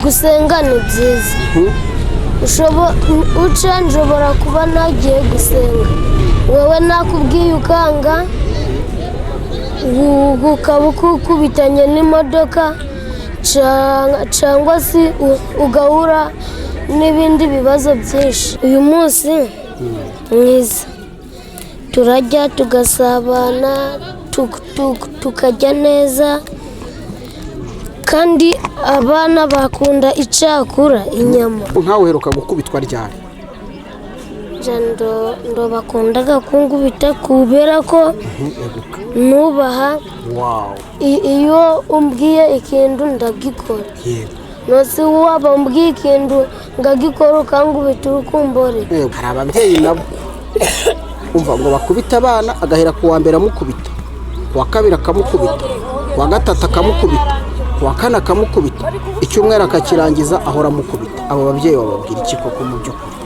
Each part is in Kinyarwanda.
Gusenga ni byiza. Nshobora kuba nagiye gusenga, wowe nakubwiye ukanga, ukaba ukubitanye n'imodoka cyangwa se ugahura n'ibindi bibazo byinshi. Uyu munsi mwiza, turajya tugasabana, tukarya neza, kandi abana bakunda icyakura inyama. Nkawe uheruka gukubitwa ryari? Ndo bakundaga kungubita kubera ko nubaha. Iyo umbwiye ikintu ndagikora, nose waba umbwiye ikintu ngagikora ukangubita urukumbore. Hari ababyeyi nabo umva ngo bakubita abana, agahera ku wa mbere amukubita, ku wa kabiri akamukubita, ku wa gatatu akamukubita, ku wa kane akamukubita, icyumweru akakirangiza ahora amukubita. Abo babyeyi bababwira iki koko mu by'ukuri?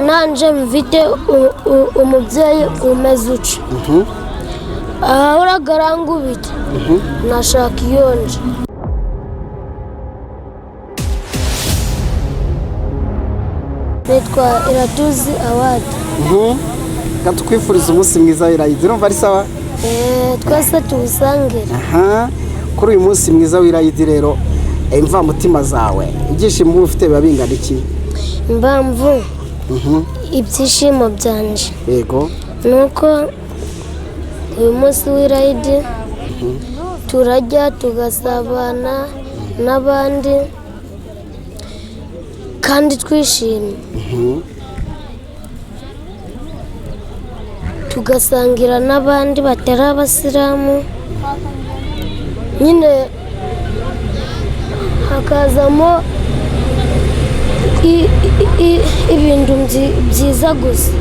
Nanje mfite umubyeyi umeze uca, ahora arangubita, nashaka iyonje. Nitwa Iratuzi Awadi. Tukwifuriza umunsi mwiza w'Irayidi. Urumva ari sawa? Twese tuwusangire. Kuri uyu munsi mwiza w'Irayidi rero, imvamutima zawe ibyishimo uba ufite biba bingana iki? Impamvu ibyishimo byanje yego nuko uyu munsi w'Irayidi turajya tugasabana n'abandi kandi twishimye, tugasangira n'abandi batari abasilamu, nyine hakazamo ibintu byiza gusa.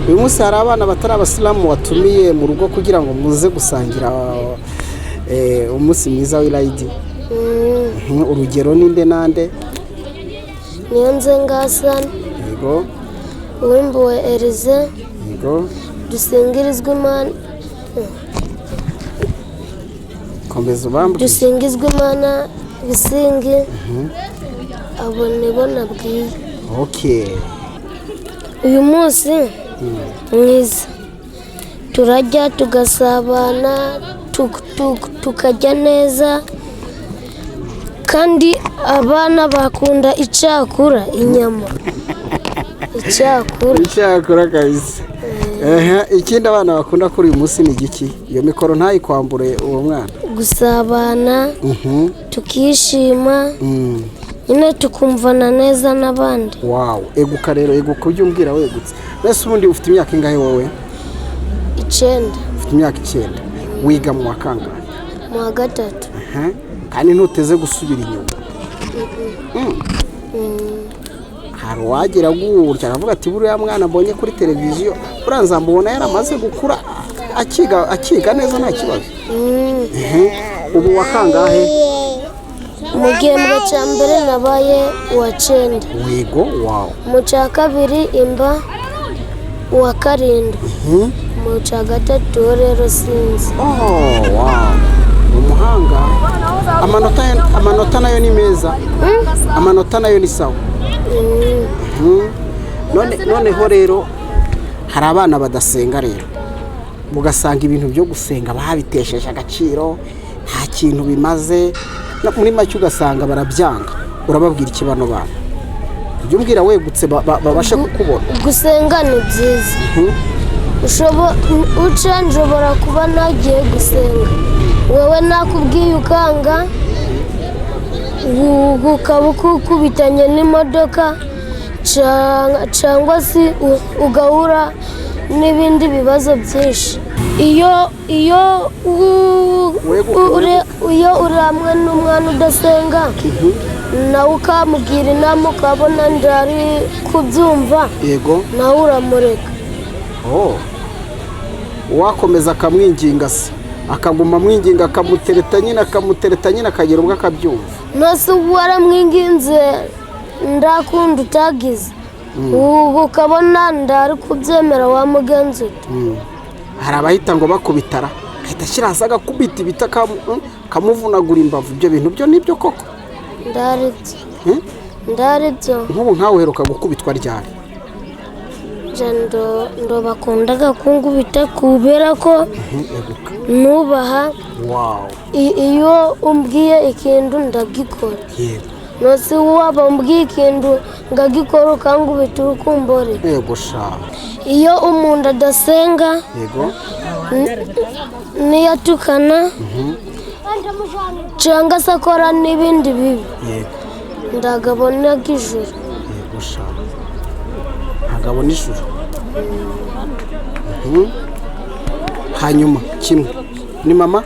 Uyu munsi hari abana batari abasilamu watumiye mu rugo kugira ngo muze gusangira umunsi mwiza w'Irayidi. Urugero ninde nande? Niyonzenga Hassan, yego. Uwimbuwe Elize, yego. Dusingirizwe Imana, komeza ubambwe. Dusingizwe Imana Bisingi, abo nibo nabwiye. Uyu munsi mwiza, turajya tugasabana, tukarya neza, kandi abana bakunda icyakura inyama. Icyakura kabisa. Ikindi abana bakunda kuri uyu munsi ni igiki? Iyo mikoro ntayikwambure uwo mwana. Gusabana, tukishima, nyine tukumvana neza n'abandi. Eguka rero, eguka ujye umbwira wegutse. Mbese ubundi ufite imyaka ingahe wowe? 9. Ufite imyaka 9. Wiga mu wa kangahe? Mu wa 3. Kandi ntuteze gusubira inyuma. Hari uwagira gutya aravuga ati buriya mwana mbonye kuri televiziyo uranza mbona yaramaze gukura akiga neza nta kibazo. Ubu wa kangahe? Mu gihembwe cya mbere nabaye uwa 9. Yego. Mu cya kabiri imba uwa 7. Mu cya gatatu rero sinzi. Umuhanga. Amanota nayo ni meza. Amanota nayo ni sawa. Noneho rero hari abana badasenga rero, mugasanga ibintu byo gusenga babitesheje agaciro, nta kintu bimaze, muri make ugasanga barabyanga. Urababwira iki bano bana? Ujye umbwira wegutse babashe kukubona. Gusenga ni byiza. Nshobora kuba nagiye gusenga, wowe nakubwiye ukanga, ukaba ukubitanye n'imodoka cyangwa se ugahura n'ibindi bibazo byinshi. Iyo uri hamwe n'umwana udasenga, nawe ukamubwira inama ukabona ndari kubyumva, yego, nawe uramureka. Wakomeza akamwinginga se, akaguma amwinginga, akamutereta nyine akagera ubwo akabyumva. Nose waramwinginze ndakunda utagize, ukabona ndari kubyemera wa mugenzi. Hari abahita ngo bakubitara ahita ashyira hasi agakubita ibiti akamuvunagura imbavu. Ibyo bintu byo nibyo koko? Ndaribyo. Nk'ubu nkawe uheruka gukubitwa ryari? Ndo bakundaga kunkubita kubera ko nubaha. Iyo umbwiye ikintu ndagikora. Nose waba umbwiye ikintu ngagikora ukankubita urukumbore. Yego sha. Iyo umuntu adasenga niyatukana cyangwa se akora n'ibindi bibi ndagabona ijuru. Yego sha. Ntagabona ijuru. Hanyuma kimwe ni mama?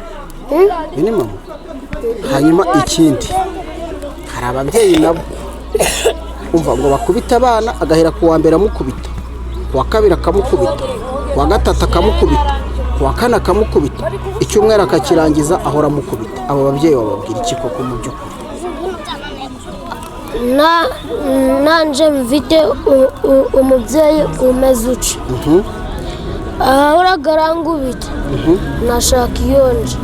Ni mama. Hanyuma ikindi, hari ababyeyi nabo umva ngo bakubita abana, agahera ku wa mbere amukubita, ku wa kabiri akamukubita, ku wa gatatu akamukubita, ku wa kane akamukubita, icyumweru akakirangiza ahora amukubita. Abo babyeyi bababwira iki koko mu by'ukuri? Nanje mfite umubyeyi umeze uca ahoraga arangubita nashaka iyonje.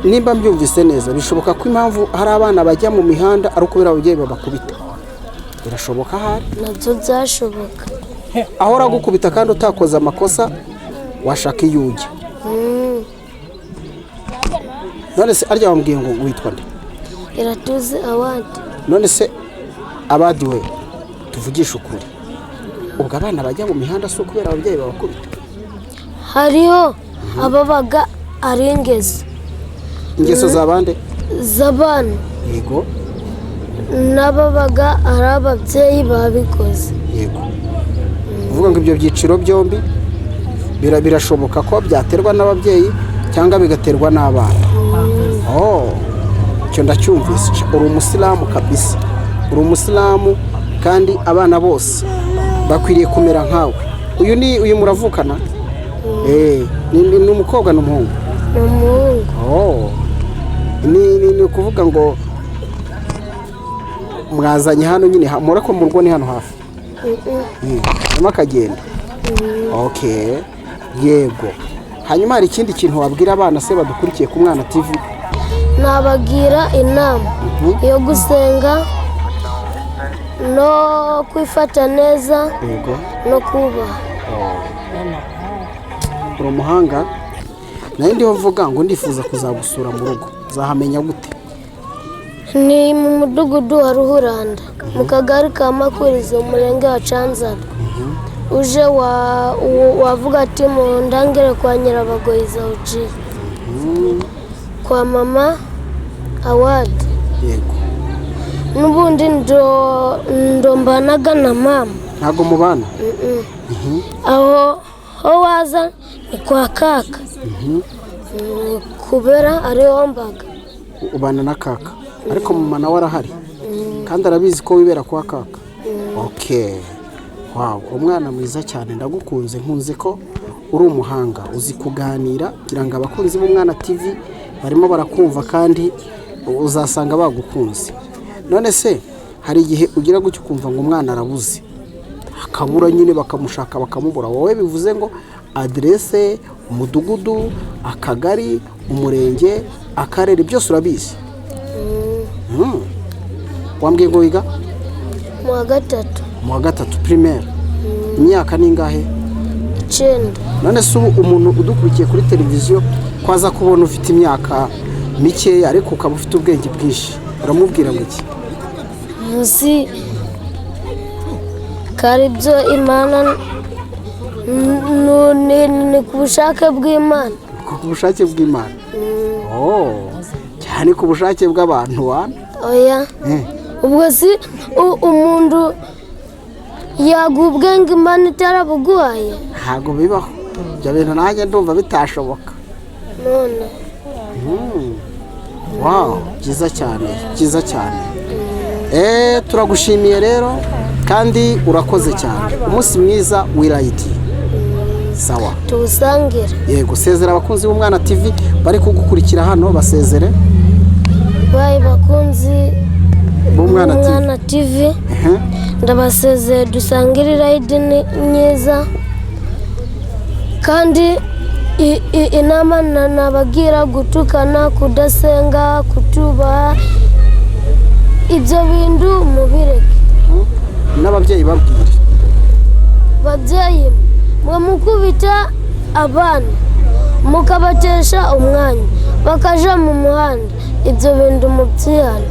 Nimba mbyumvise neza, bishoboka ko impamvu hari abana bajya mu mihanda ari ukubera ababyeyi babakubita? Birashoboka hari? Nabyo byashoboka. Ahora agukubita kandi utakoze amakosa washaka iyo ujya. None se arya wambwiye ngo witwa nde? Iratuze Awadi. None se Abadi we, tuvugisha ukuri, ubwo abana bajya mu mihanda si ukubera ababyeyi babakubita? Hariho ababaga ari ingeso. Ingeso z'abande? Z'abana. Yego. N'ababaga ari ababyeyi babikoze. Yego. Uvuga ngo ibyo byiciro byombi birashoboka ko byaterwa n'ababyeyi cyangwa bigaterwa n'abana. Icyo ndacyumvise. Uri umusilamu kabisa. Uri umusilamu kandi abana bose bakwiriye kumera nkawe. Uyu muravukana? Ni umukobwa n'umuhungu? Ni umuhungu. Ni ukuvuga ngo mwazanye hano nyine, murako mu rugo ni hano hafi? Hanyuma akagenda? Yego. Hanyuma hari ikindi kintu wabwira abana se badukurikiye ku Mwana TV? Nabagira inama yo gusenga no kwifata neza no kubaha. Uri umuhanga. Nayo ndiho mvuga ngo ndifuza kuzagusura mu rugo, uzahamenya gute? Ni mu mudugudu wa Ruhuranda, mu kagari ka Makurizo, umurenge wa Canzaro. Uje wavuga ati mu ndangire kwa Nyirabagoyiza uciye kwa mama Awadi. Yego. N'ubundi ndombanaga na mama. Ntago mubana? Aho waza ni kwa kaka. Kubera ariho mbaga. Ubana na kaka ariko mama nawe arahari kandi arabizi ko wibera kwa kaka? Wow, umwana mwiza cyane, ndagukunze. Nkunze ko uri umuhanga, uzi kuganira, kugira ngo abakunzi b'Umwana TV barimo barakumva kandi uzasanga bagukunze. None se hari igihe ugira gutyo ukumva ngo umwana arabuze, akabura nyine bakamushaka bakamubura, wowe bivuze ngo adresse, umudugudu, akagari, umurenge, akarere, byose urabizi? Wambwiye ngo wiga mu wa gatatu. Mu wa gatatu primaire. Imyaka ni ingahe? 9. None se ubu umuntu udukurikiye kuri televiziyo kwaza kubona ufite imyaka mikeya ariko ukaba ufite ubwenge bwinshi, uramubwira ngo iki? Muzi karibyo Imana ni ku bushake bw'Imana. Ku bushake bw'Imana? Cyane ku bushake bw'abantu wana? Oya. Ubwo si umuntu yagubwenga Imana itarabuguhaye? Ntago bibaho. Ibyo bintu nanjye ndumva bitashoboka. None. Wow, byiza cyane, byiza cyane. Turagushimiye rero kandi urakoze cyane. Umunsi mwiza w'irayiti. Sawa. Tuwusangire. Yego, sezera abakunzi b'Umwana TV bari kugukurikira hano, basezere. Bayi bakunzi b'Umwana TV. Ndabasezeye, dusangire irayidi nyiza kandi inama nabagira gutukana, kudasenga, kutubaha, ibyo bintu mubireke. n'ababyeyi babwire babyeyi mwe mukubita abana mukabatesha umwanya bakaja mu muhanda, ibyo bintu mubyihana.